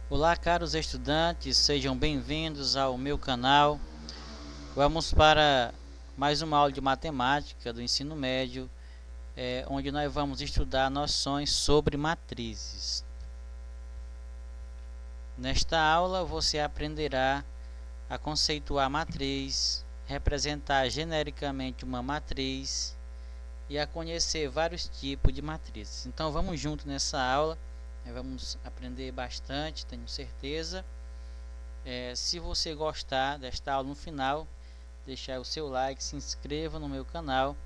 Olá, caros estudantes, sejam bem-vindos ao meu canal. Vamos para mais uma aula de matemática do ensino médio, onde nós vamos estudar noções sobre matrizes. Nesta aula você aprenderá a conceituar a matriz, representar genericamente uma matriz e a conhecer vários tipos de matrizes. Então vamos junto nessa aula, vamos aprender bastante, tenho certeza. Se você gostar desta aula, no final deixar o seu like, se inscreva no meu canal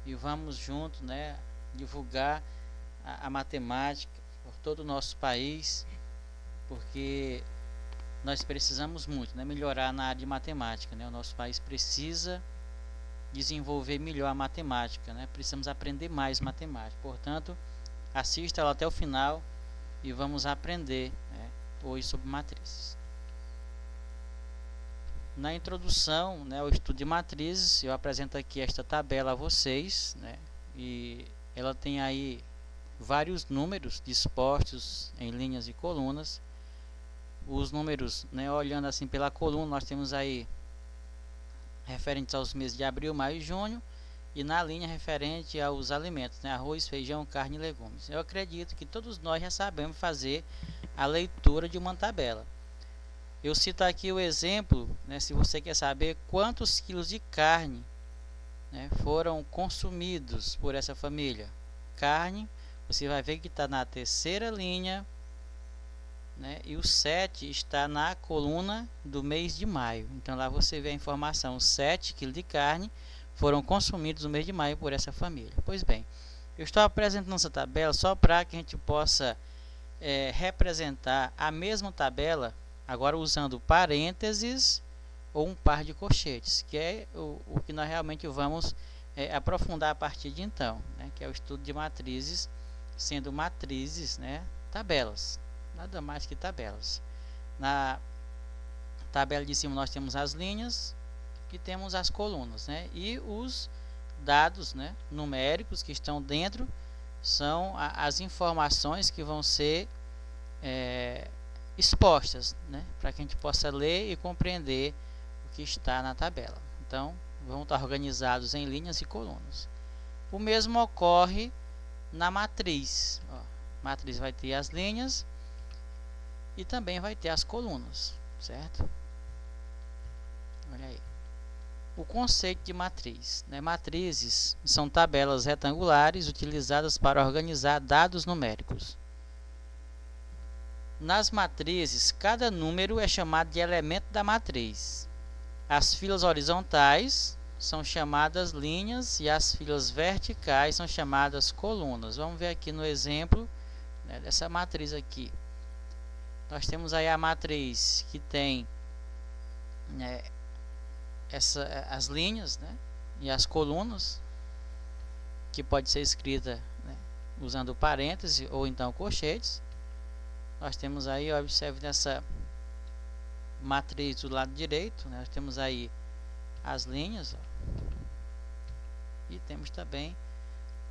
e vamos juntos, divulgar a matemática por todo o nosso país, porque nós precisamos muito, melhorar na área de matemática, O nosso país precisa desenvolver melhor a matemática, Precisamos aprender mais matemática. Portanto, assista ela até o final e vamos aprender, hoje sobre matrizes. Na introdução, ao estudo de matrizes, eu apresento aqui esta tabela a vocês, e ela tem aí vários números dispostos em linhas e colunas. Os números, olhando assim pela coluna, nós temos aí referentes aos meses de abril, maio e junho, e na linha referente aos alimentos, arroz, feijão, carne e legumes. Eu acredito que todos nós já sabemos fazer a leitura de uma tabela. Eu cito aqui o exemplo, se você quer saber quantos quilos de carne foram consumidos por essa família. Carne, você vai ver que está na terceira linha, e o 7 está na coluna do mês de maio. Então lá você vê a informação: 7 quilos de carne foram consumidos no mês de maio por essa família. Pois bem, eu estou apresentando essa tabela só para que a gente possa representar a mesma tabela, agora usando parênteses ou um par de colchetes, que é o que nós realmente vamos aprofundar a partir de então, que é o estudo de matrizes, sendo matrizes, tabelas, nada mais que tabelas. Na tabela de cima nós temos as linhas e temos as colunas, e os dados, numéricos que estão dentro são as informações que vão ser expostas, para que a gente possa ler e compreender o que está na tabela. Então, vão estar organizados em linhas e colunas. O mesmo ocorre na matriz. A matriz vai ter as linhas e também vai ter as colunas, certo? Olha aí. O conceito de matriz. Matrizes são tabelas retangulares utilizadas para organizar dados numéricos. Nas matrizes, cada número é chamado de elemento da matriz. As filas horizontais são chamadas linhas e as filas verticais são chamadas colunas. Vamos ver aqui no exemplo dessa matriz aqui. Nós temos aí a matriz que tem as linhas, e as colunas, que pode ser escrita usando parênteses ou então colchetes. Nós temos aí, observe nessa matriz do lado direito, nós temos aí as linhas, e temos também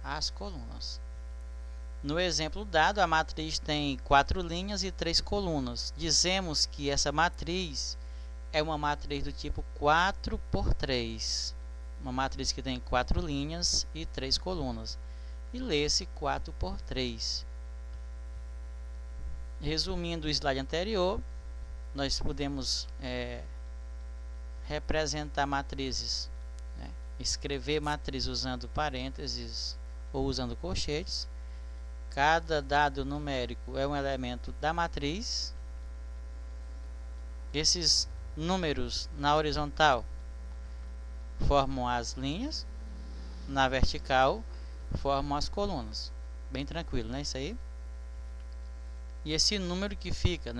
as colunas. No exemplo dado, a matriz tem 4 linhas e 3 colunas. Dizemos que essa matriz é uma matriz do tipo 4 por 3, uma matriz que tem 4 linhas e 3 colunas, e lê-se 4 por 3. Resumindo o slide anterior, nós podemos representar matrizes, escrever matriz usando parênteses ou usando colchetes. Cada dado numérico é um elemento da matriz. Esses números na horizontal formam as linhas, na vertical formam as colunas. Bem tranquilo, Isso aí. E esse número que fica,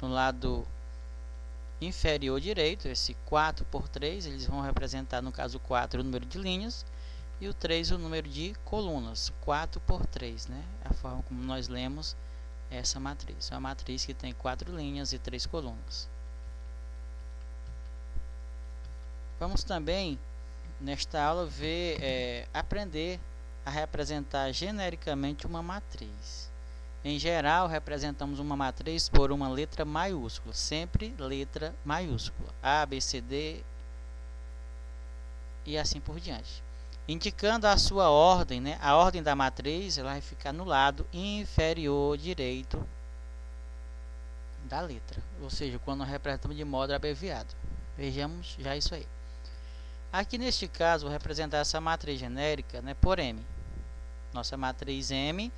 no lado inferior direito, esse 4 por 3, eles vão representar, no caso 4, o número de linhas, e o 3 o número de colunas. 4 por 3, a forma como nós lemos essa matriz. É uma matriz que tem 4 linhas e 3 colunas. Vamos também, nesta aula, aprender a representar genericamente uma matriz. Em geral, representamos uma matriz por uma letra maiúscula, sempre letra maiúscula, A, B, C, D e assim por diante. Indicando a sua ordem, né? A ordem da matriz ela vai ficar no lado inferior direito da letra, ou seja, quando representamos de modo abreviado. Vejamos já isso aí. Aqui neste caso, vou representar essa matriz genérica, né, por M. Nossa matriz M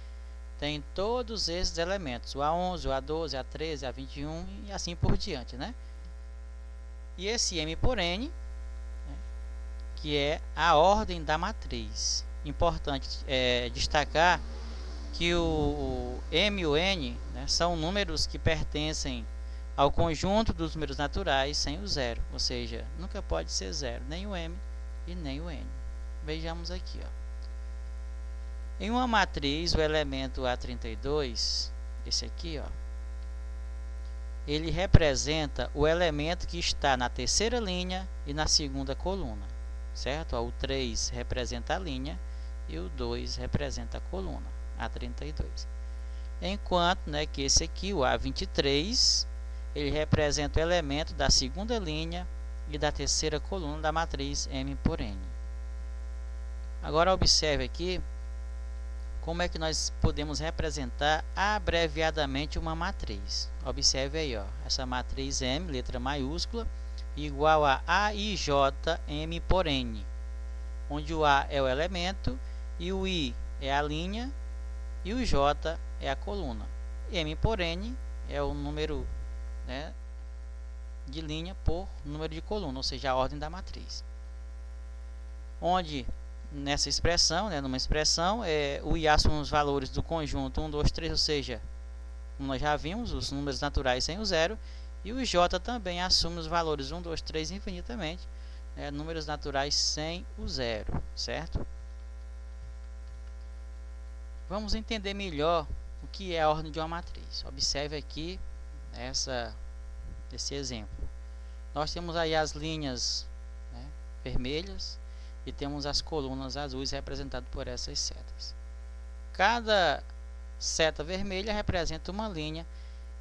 tem todos esses elementos, o A11, o A12, o A13, o A21 e assim por diante, né? E esse M por N, né, que é a ordem da matriz. Importante destacar que o M e o N, né, são números que pertencem ao conjunto dos números naturais sem o zero, ou seja, nunca pode ser zero, nem o M e nem o N. Vejamos aqui, ó. Em uma matriz, o elemento A32, esse aqui, ó, ele representa o elemento que está na terceira linha e na segunda coluna, certo? O 3 representa a linha e o 2 representa a coluna, A32. Enquanto, né, que esse aqui, o A23, ele representa o elemento da segunda linha e da terceira coluna da matriz M por N. Agora observe aqui como é que nós podemos representar abreviadamente uma matriz. Observe aí, ó, essa matriz M, letra maiúscula, igual a AIJ M por N, onde o A é o elemento e o I é a linha e o J é a coluna. M por N é o número, né, de linha por número de coluna, ou seja, a ordem da matriz. Onde nessa expressão, né, numa expressão, o IA são os valores do conjunto 1, 2, 3, ou seja, como nós já vimos, os números naturais sem o zero, e o J também assume os valores 1, 2, 3 infinitamente, né, números naturais sem o zero, certo? Vamos entender melhor o que é a ordem de uma matriz. Observe aqui esse exemplo. Nós temos aí as linhas, né, vermelhas, e temos as colunas azuis representadas por essas setas. Cada seta vermelha representa uma linha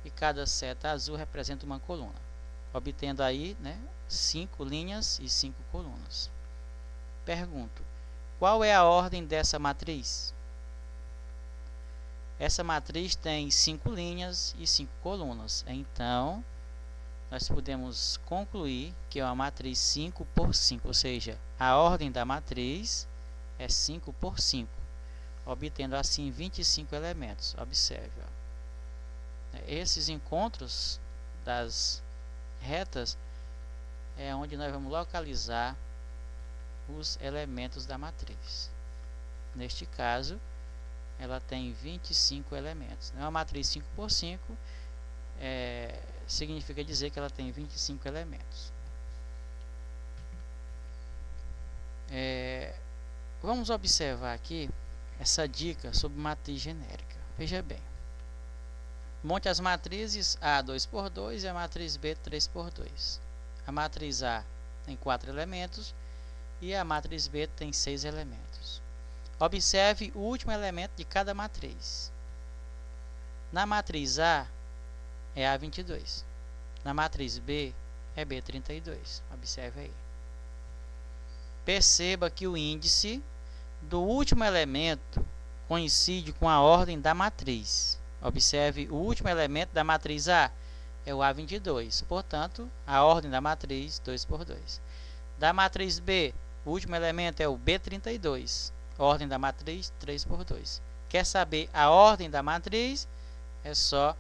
e cada seta azul representa uma coluna, obtendo aí, né, 5 linhas e 5 colunas. Pergunto: qual é a ordem dessa matriz? Essa matriz tem 5 linhas e 5 colunas, então nós podemos concluir que é uma matriz 5 por 5, ou seja, a ordem da matriz é 5 por 5, obtendo assim 25 elementos. Observe, ó. Esses encontros das retas é onde nós vamos localizar os elementos da matriz. Neste caso, ela tem 25 elementos. Uma matriz 5 por 5 significa dizer que ela tem 25 elementos. Vamos observar aqui essa dica sobre matriz genérica. Veja bem. Monte as matrizes A 2 por 2 e a matriz B 3 por 2. A matriz A tem 4 elementos e a matriz B tem 6 elementos. Observe o último elemento de cada matriz. Na matriz A é A22. Na matriz B é B32. Observe aí. Perceba que o índice do último elemento coincide com a ordem da matriz. Observe, o último elemento da matriz A é o A22. Portanto, a ordem da matriz 2 por 2. Da matriz B, o último elemento é o B32. Ordem da matriz 3 por 2. Quer saber a ordem da matriz? É só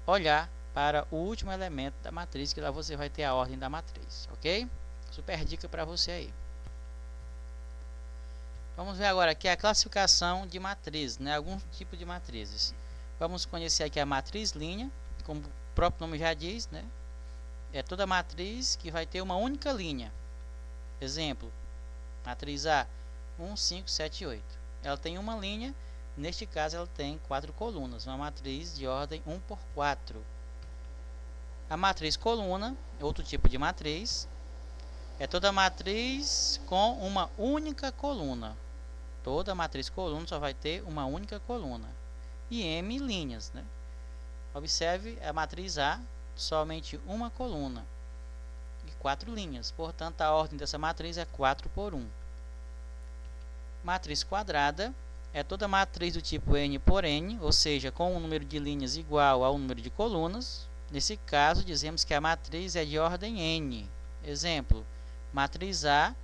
olhar para o último elemento da matriz, que lá você vai ter a ordem da matriz, ok? Super dica para você aí. Vamos ver agora aqui a classificação de matrizes, né? Algum tipo de matrizes. Vamos conhecer aqui a matriz linha, como o próprio nome já diz, né? É toda matriz que vai ter uma única linha. Exemplo, matriz A, 1, 5, 7, 8. Ela tem uma linha, neste caso ela tem 4 colunas, uma matriz de ordem 1 por 4. A matriz coluna, outro tipo de matriz, é toda matriz com uma única coluna. Toda matriz coluna só vai ter uma única coluna. e M linhas, né? Observe a matriz A, somente uma coluna e 4 linhas, portanto a ordem dessa matriz é 4 por 1. Matriz quadrada é toda matriz do tipo n por n, ou seja, com um número de linhas igual ao número de colunas. Nesse caso, dizemos que a matriz é de ordem n. Exemplo, matriz A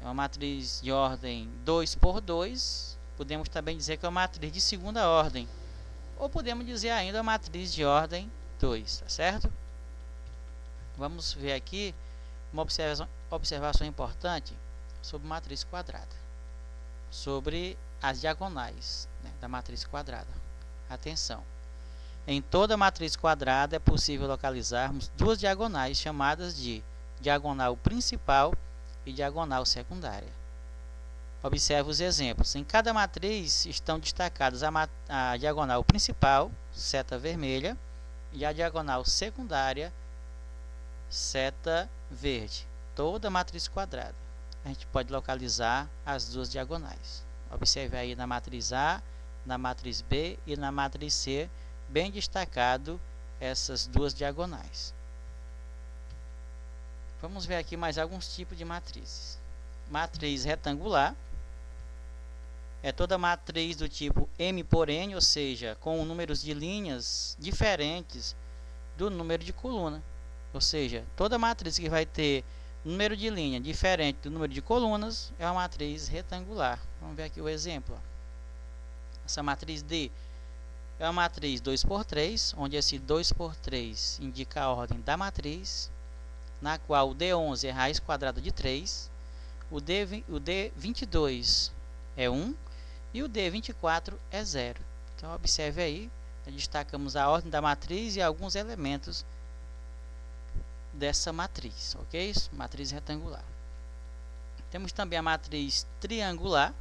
é uma matriz de ordem 2 por 2. Podemos também dizer que é uma matriz de segunda ordem. Ou podemos dizer ainda uma matriz de ordem 2, tá certo? Vamos ver aqui uma observação importante sobre matriz quadrada, sobre as diagonais, né, da matriz quadrada. Atenção! Em toda matriz quadrada é possível localizarmos duas diagonais chamadas de diagonal principal e diagonal secundária. Observe os exemplos. Em cada matriz estão destacadas a diagonal principal, seta vermelha, e a diagonal secundária, seta verde. Toda matriz quadrada. A gente pode localizar as duas diagonais. Observe aí na matriz A, na matriz B e na matriz C, bem destacado essas duas diagonais. Vamos ver aqui mais alguns tipos de matrizes. Matriz retangular é toda matriz do tipo M por N, ou seja, com números de linhas diferentes do número de coluna. Ou seja, toda matriz que vai ter número de linha diferente do número de colunas é uma matriz retangular. Vamos ver aqui o exemplo. Essa matriz D é uma matriz 2 por 3, onde esse 2 por 3 indica a ordem da matriz, na qual o D11 é raiz quadrada de 3, o D22 é 1 e o D24 é 0. Então, observe aí, destacamos a ordem da matriz e alguns elementos dessa matriz, ok? Matriz retangular. Temos também a matriz triangular.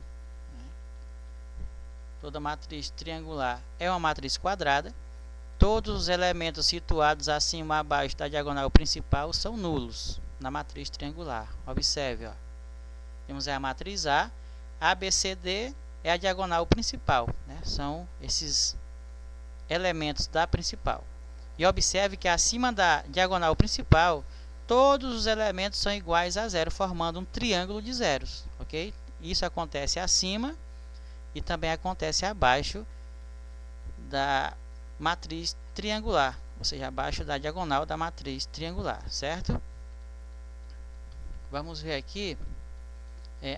Toda matriz triangular é uma matriz quadrada. Todos os elementos situados acima ou abaixo da diagonal principal são nulos na matriz triangular. Observe, ó. Temos a matriz A, ABCD é a diagonal principal, né? São esses elementos da principal. E observe que acima da diagonal principal, todos os elementos são iguais a zero, formando um triângulo de zeros, ok? Isso acontece acima e também acontece abaixo da matriz triangular, ou seja, abaixo da diagonal da matriz triangular, certo? Vamos ver aqui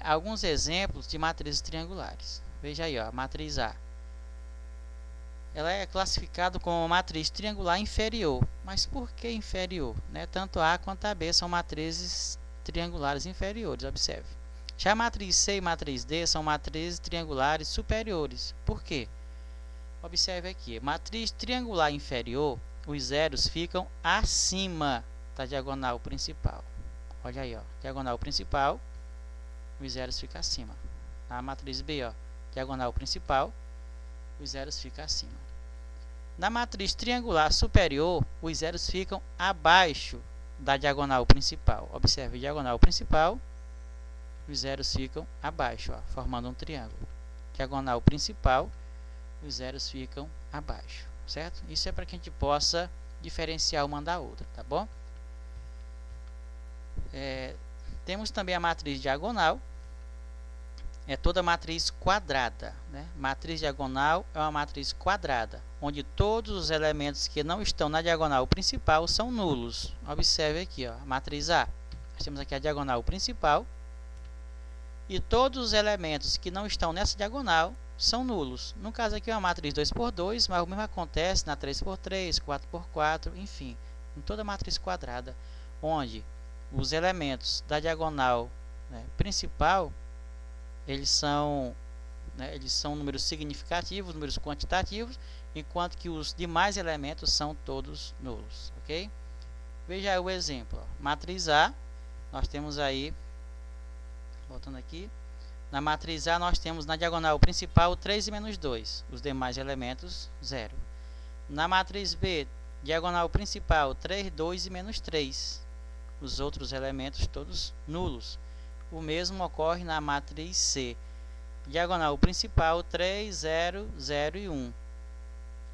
alguns exemplos de matrizes triangulares. Veja aí, ó, a matriz A. Ela é classificada como matriz triangular inferior. Mas por que inferior? Né? Tanto A quanto a B são matrizes triangulares inferiores, observe. Já a matriz C e matriz D são matrizes triangulares superiores. Por quê? Observe aqui. Matriz triangular inferior, os zeros ficam acima da diagonal principal. Olha aí, ó, diagonal principal, os zeros ficam acima. Na matriz B, ó, diagonal principal, os zeros ficam acima. Na matriz triangular superior, os zeros ficam abaixo da diagonal principal. Observe, diagonal principal, os zeros ficam abaixo, ó, formando um triângulo. Diagonal principal, os zeros ficam abaixo, certo? Isso é para que a gente possa diferenciar uma da outra, tá bom? Temos também a matriz diagonal. É toda matriz quadrada, né? Matriz diagonal é uma matriz quadrada, onde todos os elementos que não estão na diagonal principal são nulos. Observe aqui, ó, a matriz A. Nós temos aqui a diagonal principal e todos os elementos que não estão nessa diagonal são nulos. No caso aqui é uma matriz 2 por 2, mas o mesmo acontece na 3 por 3, 4 por 4, enfim, em toda matriz quadrada, onde os elementos da diagonal, né, principal, eles são números significativos, números quantitativos, enquanto que os demais elementos são todos nulos, ok? Veja aí o exemplo, ó. Matriz A, nós temos aí, voltando aqui, na matriz A nós temos na diagonal principal 3 e menos 2, os demais elementos 0. Na matriz B, diagonal principal 3, 2 e menos 3, os outros elementos todos nulos. O mesmo ocorre na matriz C. Diagonal principal 3, 0, 0 e 1.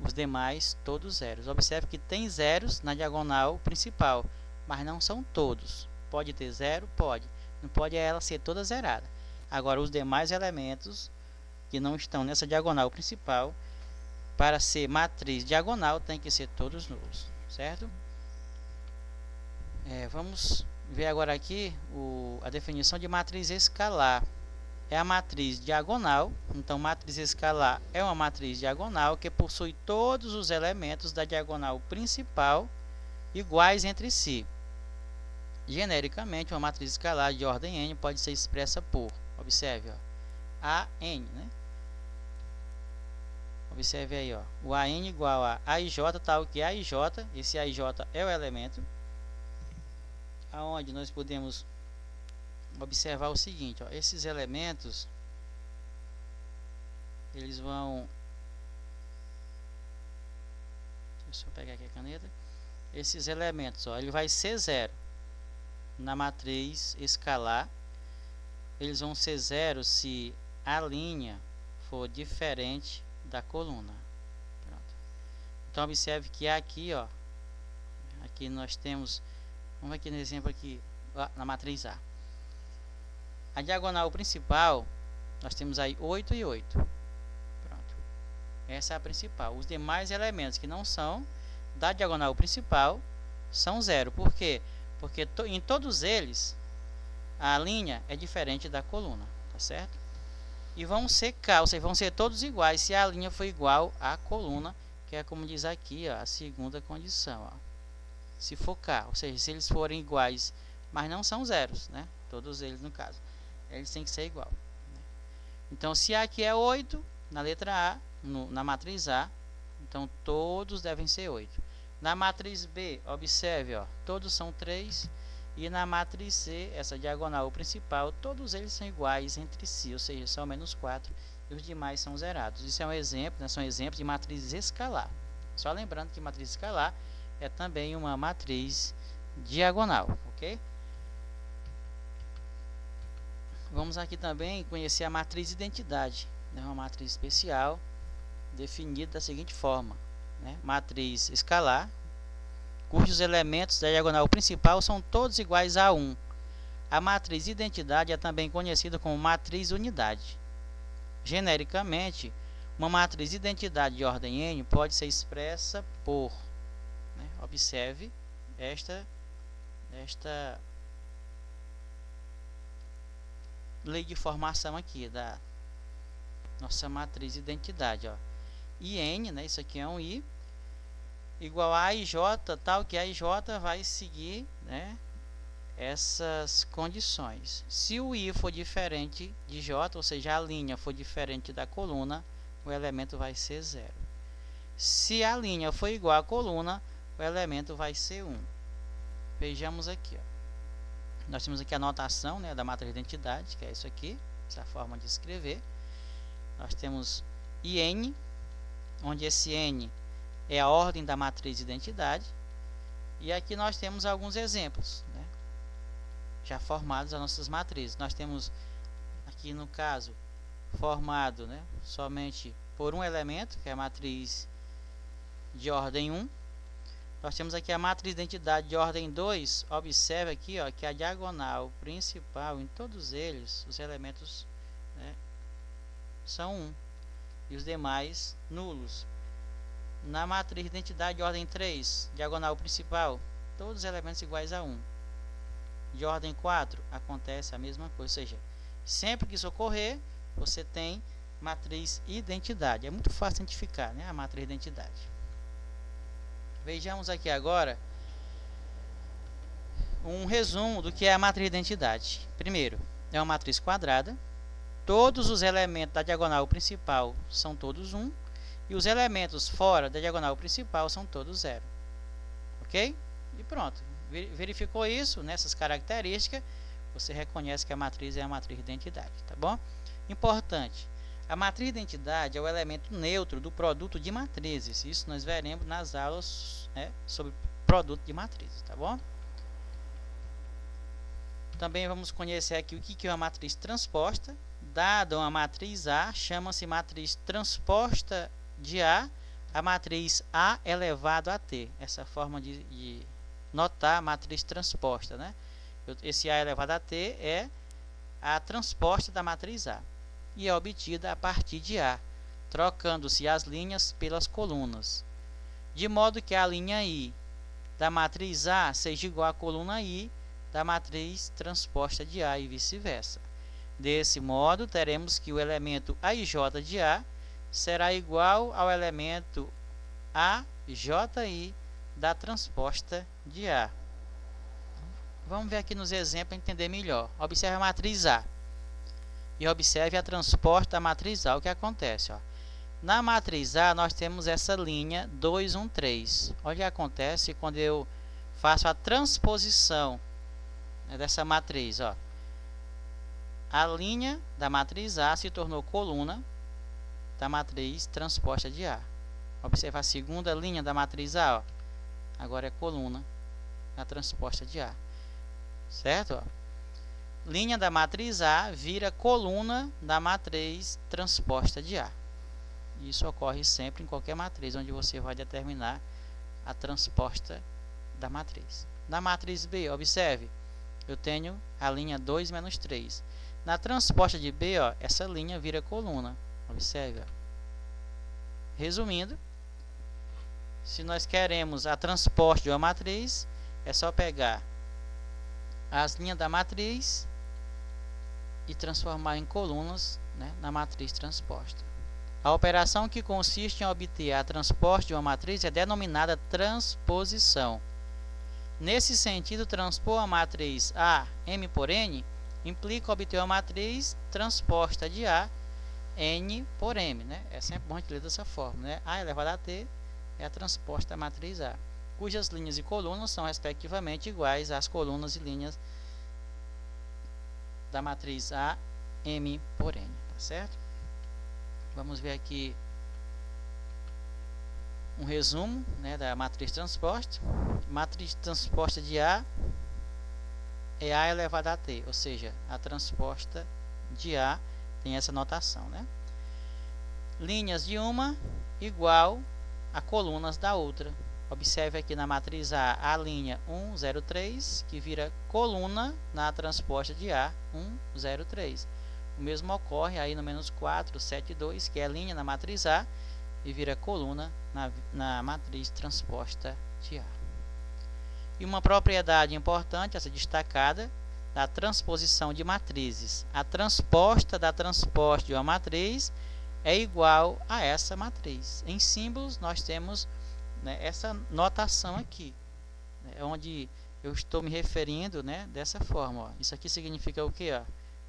Os demais todos zeros. Observe que tem zeros na diagonal principal, mas não são todos. Pode ter zero? Pode. Não pode ela ser toda zerada. Agora, os demais elementos que não estão nessa diagonal principal, para ser matriz diagonal, tem que ser todos nulos, certo? Vamos ver agora aqui a definição de matriz escalar. É a matriz diagonal. Então, matriz escalar é uma matriz diagonal que possui todos os elementos da diagonal principal iguais entre si. Genericamente, uma matriz escalar de ordem n pode ser expressa por, observe, ó, AN, né? Observe aí, ó, o AN igual a AIJ, tal que AIJ, esse AIJ é o elemento, aonde nós podemos observar o seguinte, ó, esses elementos, eles vão, deixa eu pegar aqui a caneta, esses elementos, ó, ele vai ser zero na matriz escalar, eles vão ser zero se a linha for diferente da coluna. Pronto. Então observe que aqui, ó, aqui nós temos, vamos aqui no exemplo aqui, ó, na matriz A. A diagonal principal, nós temos aí 8 e 8. Pronto. Essa é a principal. Os demais elementos que não são da diagonal principal são zero. Por quê? Porque em todos eles a linha é diferente da coluna, tá certo? E vão ser K, ou seja, vão ser todos iguais se a linha for igual à coluna, que é como diz aqui, ó, a segunda condição, ó. Se for K, ou seja, se eles forem iguais, mas não são zeros, né? Todos eles no caso, eles têm que ser igual, né? Então, se aqui é 8, na letra A, na matriz A, então todos devem ser 8. Na matriz B, observe, ó, todos são 3. E na matriz C, essa diagonal principal, todos eles são iguais entre si, ou seja, são menos 4 e os demais são zerados. Isso é um exemplo, né, são exemplos de matriz escalar. Só lembrando que matriz escalar é também uma matriz diagonal, ok? Vamos aqui também conhecer a matriz identidade, né, uma matriz especial definida da seguinte forma, né, matriz escalar, cujos elementos da diagonal principal são todos iguais a 1. A matriz identidade é também conhecida como matriz unidade. Genericamente, uma matriz identidade de ordem n pode ser expressa por, né, observe esta lei de formação aqui da nossa matriz identidade, ó. IN, né, isso aqui é um I, igual a IJ, tal que a IJ vai seguir, né, essas condições. Se o I for diferente de J, ou seja, a linha for diferente da coluna, o elemento vai ser 0. Se a linha for igual à coluna, o elemento vai ser 1. Vejamos aqui, ó. Nós temos aqui a notação, né, da matriz de identidade, que é isso aqui, essa forma de escrever. Nós temos IN, onde esse N é a ordem da matriz de identidade. E aqui nós temos alguns exemplos, né, já formados as nossas matrizes. Nós temos aqui no caso formado, né, somente por um elemento, que é a matriz de ordem 1. Nós temos aqui a matriz de identidade de ordem 2. Observe aqui, ó, que a diagonal principal, em todos eles, os elementos, né, são 1 e os demais nulos. Na matriz de identidade de ordem 3, diagonal principal, todos os elementos iguais a 1. De ordem 4, acontece a mesma coisa, ou seja, sempre que isso ocorrer, você tem matriz identidade. É muito fácil identificar, né, a matriz identidade. Vejamos aqui agora um resumo do que é a matriz identidade. Primeiro, é uma matriz quadrada. Todos os elementos da diagonal principal são todos 1. E os elementos fora da diagonal principal são todos 0. Ok? E pronto. Verificou isso, nessas características, você reconhece que a matriz é a matriz de identidade. Tá bom? Importante. A matriz de identidade é o elemento neutro do produto de matrizes. Isso nós veremos nas aulas, né, sobre produto de matrizes. Tá bom? Também vamos conhecer aqui o que é uma matriz transposta. Dada uma matriz A, chama-se matriz transposta de A a matriz A elevado a T. Essa forma de notar a matriz transposta, né? Esse A elevado a T é a transposta da matriz A e é obtida a partir de A, trocando-se as linhas pelas colunas, de modo que a linha I da matriz A seja igual à coluna I da matriz transposta de A e vice-versa. Desse modo, teremos que o elemento AJ de A será igual ao elemento AJI da transposta de A. Vamos ver aqui nos exemplos para entender melhor. Observe a matriz A e observe a transposta da matriz A. O que acontece? Ó. Na matriz A, nós temos essa linha 2, 1, 3. Olha o que acontece quando eu faço a transposição, né, dessa matriz. Ó. A linha da matriz A se tornou coluna da matriz transposta de A. Observa a segunda linha da matriz A. Ó. Agora é coluna da transposta de A. Certo? Ó. Linha da matriz A vira coluna da matriz transposta de A. Isso ocorre sempre em qualquer matriz, onde você vai determinar a transposta da matriz. Na matriz B, observe, eu tenho a linha 2 menos 3. Na transposta de B, ó, essa linha vira coluna. Observe. Ó. Resumindo, se nós queremos a transposta de uma matriz, é só pegar as linhas da matriz e transformar em colunas, né, na matriz transposta. A operação que consiste em obter a transposta de uma matriz é denominada transposição. Nesse sentido, transpor a matriz A, M por N, implica obter uma matriz transposta de A, N por M. Né? É sempre bom a gente ler dessa forma. Né? A elevado a T é a transposta da matriz A, cujas linhas e colunas são respectivamente iguais às colunas e linhas da matriz A, M por N. Tá certo? Vamos ver aqui um resumo, né, da matriz transposta. Matriz transposta de A é A elevado a T, ou seja, a transposta de A tem essa notação, né? Linhas de uma igual a colunas da outra. Observe aqui na matriz A linha 1, 0, 3, que vira coluna na transposta de A, 1, 0, 3. O mesmo ocorre aí no menos 4, 7, 2, que é a linha na matriz A e vira coluna na matriz transposta de A. E uma propriedade importante a ser destacada da transposição de matrizes. A transposta da transposta de uma matriz é igual a essa matriz. Em símbolos nós temos, né, essa notação aqui, né, onde eu estou me referindo, né, dessa forma. Ó. Isso aqui significa o que?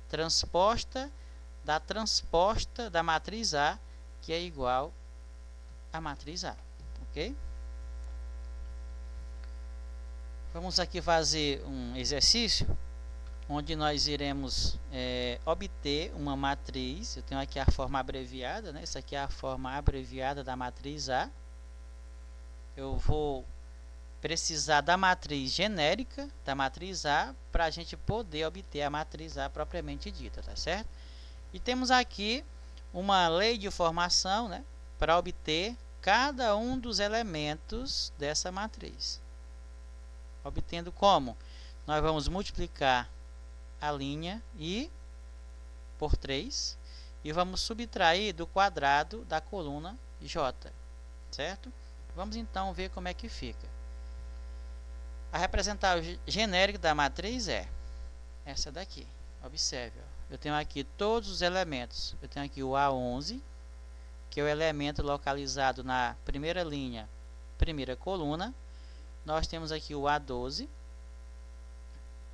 Transposta da matriz A, que é igual à matriz A. Ok? Vamos aqui fazer um exercício onde nós iremos obter uma matriz. Eu tenho aqui a forma abreviada, né? Essa aqui é a forma abreviada da matriz A. Eu vou precisar da matriz genérica da matriz A para a gente poder obter a matriz A propriamente dita, tá certo? E temos aqui uma lei de formação, né, para obter cada um dos elementos dessa matriz. Obtendo como? Nós vamos multiplicar a linha I por 3 e vamos subtrair do quadrado da coluna J, certo? Vamos então ver como é que fica. A representação genérica da matriz é essa daqui. Observe, ó. Eu tenho aqui todos os elementos. Eu tenho aqui o A11, que é o elemento localizado na primeira linha, primeira coluna. Nós temos aqui o A12,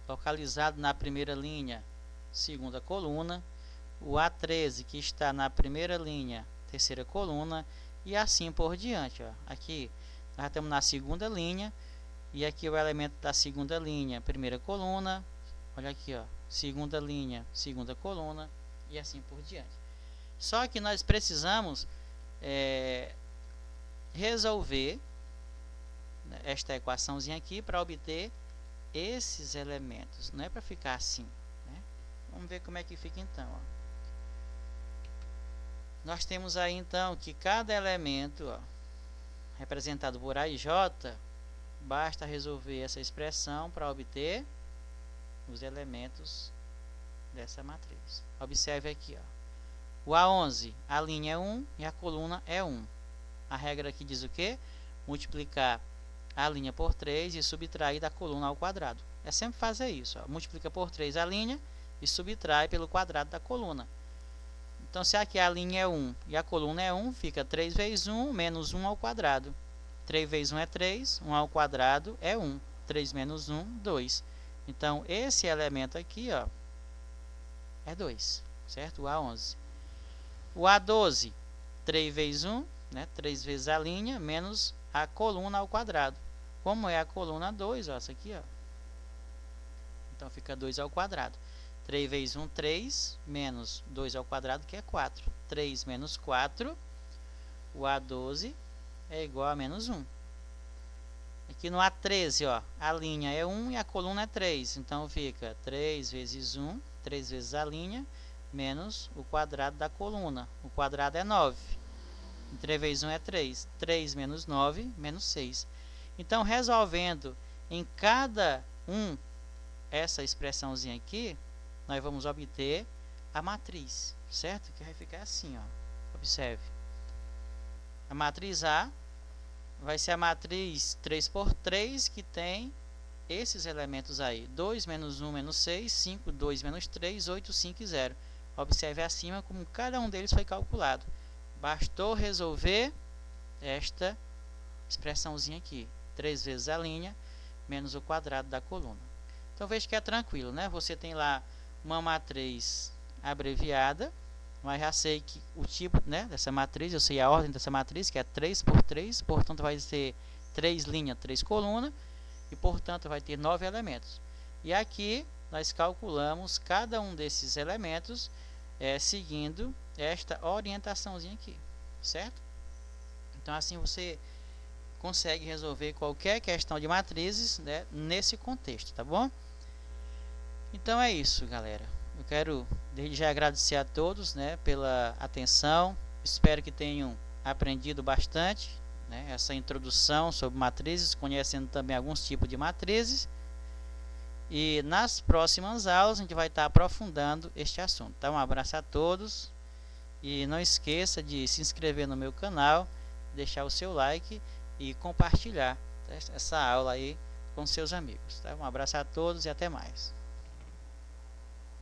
localizado na primeira linha, segunda coluna. O A13, que está na primeira linha, terceira coluna. E assim por diante. Ó. Aqui nós estamos na segunda linha. E aqui o elemento da segunda linha, primeira coluna. Olha aqui, ó, segunda linha, segunda coluna. E assim por diante. Só que nós precisamos resolver esta equaçãozinha aqui para obter esses elementos. Não é para ficar assim, né? Vamos ver como é que fica então. Ó. Nós temos aí então que cada elemento, ó, representado por A e J, basta resolver essa expressão para obter os elementos dessa matriz. Observe aqui, ó. O A11, a linha é 1 e a coluna é 1. A regra aqui diz o quê? Multiplicar a linha por 3 e subtrair da coluna ao quadrado. É sempre fazer isso, ó. Multiplica por 3 a linha e subtrai pelo quadrado da coluna. Então, se aqui a linha é 1 e a coluna é 1, fica 3 vezes 1 menos 1 ao quadrado. 3 vezes 1 é 3, 1 ao quadrado é 1. 3 menos 1, 2. Então, esse elemento aqui, ó, é 2, certo? O A11. O A12, 3 vezes 1, né? 3 vezes a linha, menos a coluna ao quadrado. Como é a coluna 2, ó, essa aqui, ó. Então, fica 2 ao quadrado. 3 vezes 1, 3, menos 2 ao quadrado, que é 4. 3 menos 4, o A12 é igual a menos 1. Aqui no A13, ó, a linha é 1 e a coluna é 3. Então, fica 3 vezes 1, 3 vezes a linha, menos o quadrado da coluna. O quadrado é 9. 3 vezes 1 é 3. 3 menos 9, menos 6. Então, resolvendo em cada essa expressãozinha aqui, nós vamos obter a matriz, certo? Que vai ficar assim, ó. Observe. A matriz A vai ser a matriz 3 por 3, que tem esses elementos aí. 2 menos 1 menos 6, 5, 2 menos 3, 8, 5 e 0. Observe acima como cada um deles foi calculado. Bastou resolver esta expressãozinha aqui. 3 vezes a linha, menos o quadrado da coluna. Então, veja que é tranquilo, né? Você tem lá uma matriz abreviada, mas já sei que o tipo, né, dessa matriz, eu sei a ordem dessa matriz, que é 3 por 3, portanto vai ser 3 linhas, 3 colunas, e portanto vai ter 9 elementos. E aqui nós calculamos cada um desses elementos seguindo esta orientaçãozinha aqui, certo? Então assim você consegue resolver qualquer questão de matrizes, né, nesse contexto, tá bom? Então é isso, galera. Eu quero desde já agradecer a todos, né, pela atenção. Espero que tenham aprendido bastante, né, essa introdução sobre matrizes, conhecendo também alguns tipos de matrizes. E nas próximas aulas a gente vai estar aprofundando este assunto. Então, um abraço a todos. E não esqueça de se inscrever no meu canal, deixar o seu like e compartilhar essa aula aí com seus amigos. Tá? Um abraço a todos e até mais.